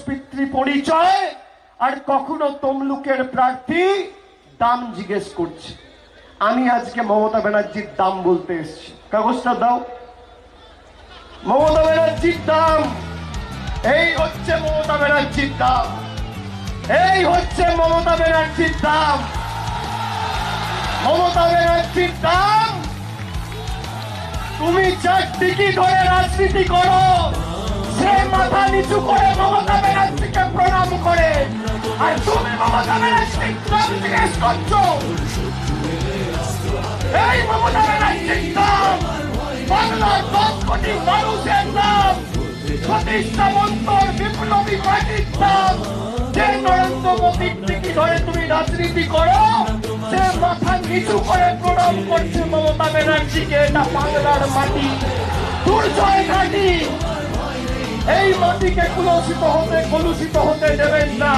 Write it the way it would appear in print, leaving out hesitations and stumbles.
পিতৃ পরিচয়, আর কখনো তমলুকের প্রার্থী দাম জিজ্ঞেস করছে। আমি আজকে মমতা ব্যানার্জির দাম বলতে এসেছি। কাগজটা দাও। মমতা ব্যানার্জির দাম, এই হচ্ছে মমতা ব্যানার্জির দাম, এই হচ্ছে মমতা ব্যানার্জির দাম। মমতা ব্যানার্জির দাম, তুমি চারদিকে ধরে রাজনীতি করো, সে মাথা নিচু করে মমতা ব্যানার্জিকে প্রণাম করে, আর তুমি মমতা ব্যানার্জির দাম জিজ্ঞেস করছো। এই মমতা ব্যানার্জির দাম বাংলার 10 কোটি মানুষের দাম, সতীশ সামন্তর বিপ্লবী পার্টির দাম। যে নরেন্দ্র মোদীর দিকে ধরে তুমি রাজনীতি করো, সে মাথা নিচু করে প্রণাম করছে মমতা ব্যানার্জিকে। এটা বাংলার মাটি, দুর্জয় ঘাটি। এই মাটিকে কলুষিত হতে দেবেন না।